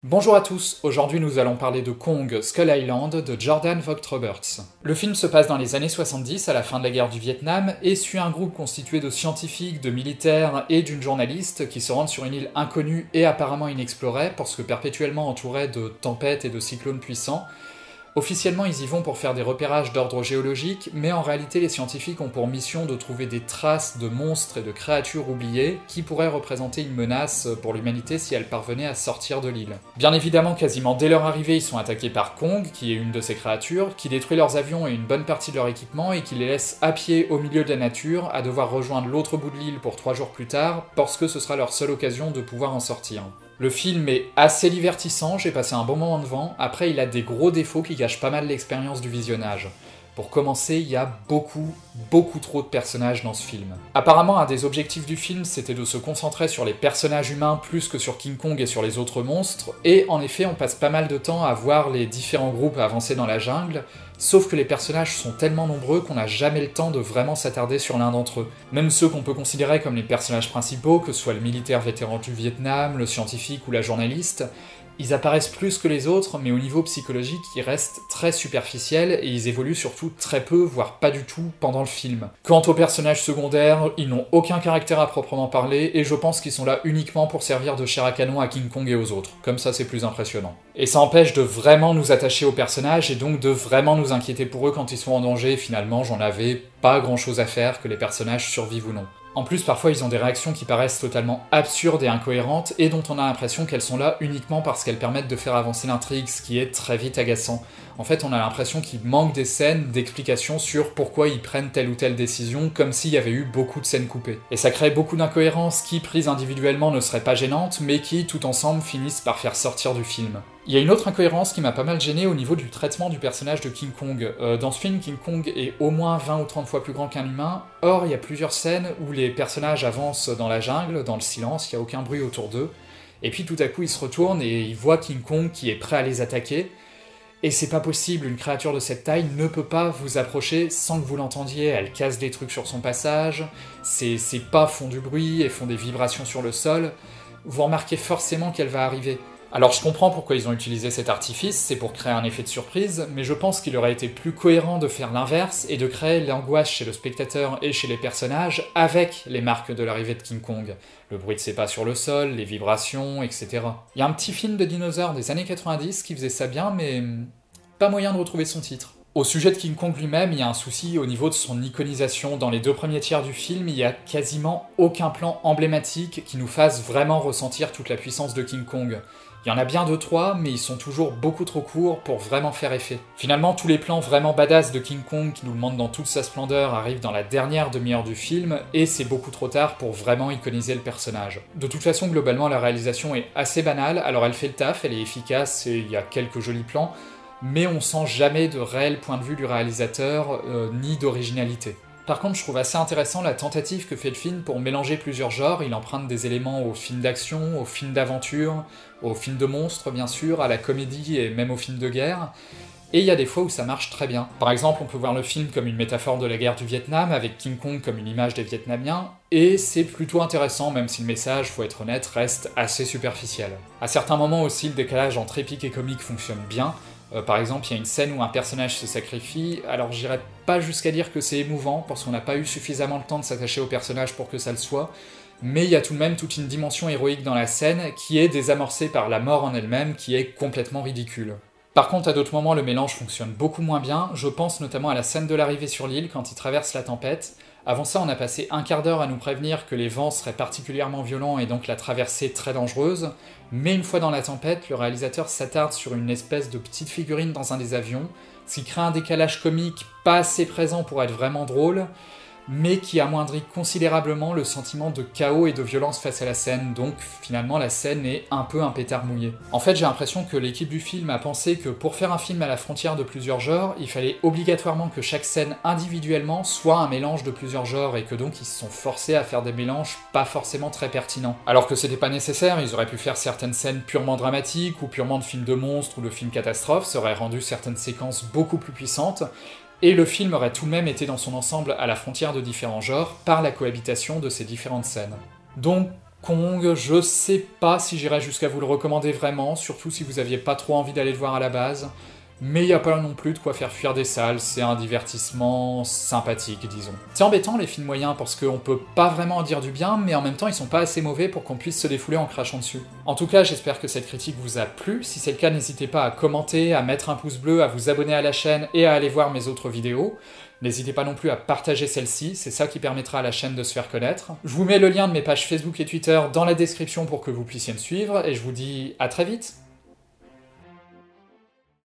Bonjour à tous, aujourd'hui nous allons parler de Kong, Skull Island de Jordan Vogt-Roberts. Le film se passe dans les années 70, à la fin de la guerre du Vietnam, et suit un groupe constitué de scientifiques, de militaires et d'une journaliste qui se rendent sur une île inconnue et apparemment inexplorée, parce que perpétuellement entourée de tempêtes et de cyclones puissants. Officiellement, ils y vont pour faire des repérages d'ordre géologique, mais en réalité, les scientifiques ont pour mission de trouver des traces de monstres et de créatures oubliées qui pourraient représenter une menace pour l'humanité si elles parvenaient à sortir de l'île. Bien évidemment, quasiment dès leur arrivée, ils sont attaqués par Kong, qui est une de ces créatures, qui détruit leurs avions et une bonne partie de leur équipement et qui les laisse à pied au milieu de la nature, à devoir rejoindre l'autre bout de l'île pour 3 jours plus tard, parce que ce sera leur seule occasion de pouvoir en sortir. Le film est assez divertissant, j'ai passé un bon moment devant, après il a des gros défauts qui gâchent pas mal l'expérience du visionnage. Pour commencer, il y a beaucoup trop de personnages dans ce film. Apparemment, un des objectifs du film, c'était de se concentrer sur les personnages humains plus que sur King Kong et sur les autres monstres, et en effet, on passe pas mal de temps à voir les différents groupes avancer dans la jungle, sauf que les personnages sont tellement nombreux qu'on n'a jamais le temps de vraiment s'attarder sur l'un d'entre eux. Même ceux qu'on peut considérer comme les personnages principaux, que ce soit le militaire vétéran du Vietnam, le scientifique ou la journaliste, ils apparaissent plus que les autres, mais au niveau psychologique, ils restent très superficiels et ils évoluent surtout très peu, voire pas du tout, pendant le film. Quant aux personnages secondaires, ils n'ont aucun caractère à proprement parler, et je pense qu'ils sont là uniquement pour servir de chair à canon à King Kong et aux autres. Comme ça, c'est plus impressionnant. Et ça empêche de vraiment nous attacher aux personnages, et donc de vraiment nous inquiéter pour eux quand ils sont en danger, et finalement, j'en avais pas grand chose à faire que les personnages survivent ou non. En plus, parfois, ils ont des réactions qui paraissent totalement absurdes et incohérentes, et dont on a l'impression qu'elles sont là uniquement parce qu'elles permettent de faire avancer l'intrigue, ce qui est très vite agaçant. En fait, on a l'impression qu'il manque des scènes d'explication sur pourquoi ils prennent telle ou telle décision, comme s'il y avait eu beaucoup de scènes coupées. Et ça crée beaucoup d'incohérences qui, prises individuellement, ne seraient pas gênantes, mais qui, tout ensemble, finissent par faire sortir du film. Il y a une autre incohérence qui m'a pas mal gêné au niveau du traitement du personnage de King Kong. Dans ce film, King Kong est au moins 20 ou 30 fois plus grand qu'un humain, or il y a plusieurs scènes où les personnages avancent dans la jungle, dans le silence, il n'y a aucun bruit autour d'eux, et puis tout à coup ils se retournent et ils voient King Kong qui est prêt à les attaquer, et c'est pas possible, une créature de cette taille ne peut pas vous approcher sans que vous l'entendiez, elle casse des trucs sur son passage, ses pas font du bruit et font des vibrations sur le sol, vous remarquez forcément qu'elle va arriver. Alors je comprends pourquoi ils ont utilisé cet artifice, c'est pour créer un effet de surprise, mais je pense qu'il aurait été plus cohérent de faire l'inverse et de créer l'angoisse chez le spectateur et chez les personnages avec les marques de l'arrivée de King Kong. Le bruit de ses pas sur le sol, les vibrations, etc. Il y a un petit film de dinosaures des années 90 qui faisait ça bien, mais pas moyen de retrouver son titre. Au sujet de King Kong lui-même, il y a un souci au niveau de son iconisation. Dans les 2 premiers tiers du film, il y a quasiment aucun plan emblématique qui nous fasse vraiment ressentir toute la puissance de King Kong. Il y en a bien 2-3, mais ils sont toujours beaucoup trop courts pour vraiment faire effet. Finalement, tous les plans vraiment badass de King Kong qui nous le montrent dans toute sa splendeur arrivent dans la dernière demi-heure du film, et c'est beaucoup trop tard pour vraiment iconiser le personnage. De toute façon, globalement, la réalisation est assez banale, alors elle fait le taf, elle est efficace, et il y a quelques jolis plans, mais on sent jamais de réel point de vue du réalisateur, ni d'originalité. Par contre, je trouve assez intéressant la tentative que fait le film pour mélanger plusieurs genres. Il emprunte des éléments aux films d'action, aux films d'aventure, aux films de monstres bien sûr, à la comédie et même aux films de guerre. Et il y a des fois où ça marche très bien. Par exemple, on peut voir le film comme une métaphore de la guerre du Vietnam, avec King Kong comme une image des Vietnamiens, et c'est plutôt intéressant, même si le message, faut être honnête, reste assez superficiel. À certains moments aussi, le décalage entre épique et comique fonctionne bien. Par exemple, il y a une scène où un personnage se sacrifie, alors j'irai pas jusqu'à dire que c'est émouvant, parce qu'on n'a pas eu suffisamment le temps de s'attacher au personnage pour que ça le soit, mais il y a tout de même toute une dimension héroïque dans la scène, qui est désamorcée par la mort en elle-même, qui est complètement ridicule. Par contre, à d'autres moments, le mélange fonctionne beaucoup moins bien, je pense notamment à la scène de l'arrivée sur l'île, quand il traverse la tempête. Avant ça, on a passé un quart d'heure à nous prévenir que les vents seraient particulièrement violents et donc la traversée très dangereuse, mais une fois dans la tempête, le réalisateur s'attarde sur une espèce de petite figurine dans un des avions, ce qui crée un décalage comique pas assez présent pour être vraiment drôle, mais qui amoindrit considérablement le sentiment de chaos et de violence face à la scène, donc finalement la scène est un peu un pétard mouillé. En fait, j'ai l'impression que l'équipe du film a pensé que pour faire un film à la frontière de plusieurs genres, il fallait obligatoirement que chaque scène individuellement soit un mélange de plusieurs genres, et que donc ils se sont forcés à faire des mélanges pas forcément très pertinents. Alors que c'était pas nécessaire, ils auraient pu faire certaines scènes purement dramatiques, ou purement de films de monstres, ou de films catastrophes, ça aurait rendu certaines séquences beaucoup plus puissantes, et le film aurait tout de même été dans son ensemble à la frontière de différents genres par la cohabitation de ces différentes scènes. Donc Kong, je sais pas si j'irais jusqu'à vous le recommander vraiment, surtout si vous aviez pas trop envie d'aller le voir à la base. Mais il n'y a pas non plus de quoi faire fuir des salles, c'est un divertissement sympathique, disons. C'est embêtant les films moyens parce qu'on peut pas vraiment en dire du bien, mais en même temps ils sont pas assez mauvais pour qu'on puisse se défouler en crachant dessus. En tout cas, j'espère que cette critique vous a plu, si c'est le cas n'hésitez pas à commenter, à mettre un pouce bleu, à vous abonner à la chaîne et à aller voir mes autres vidéos. N'hésitez pas non plus à partager celle-ci, c'est ça qui permettra à la chaîne de se faire connaître. Je vous mets le lien de mes pages Facebook et Twitter dans la description pour que vous puissiez me suivre, et je vous dis à très vite.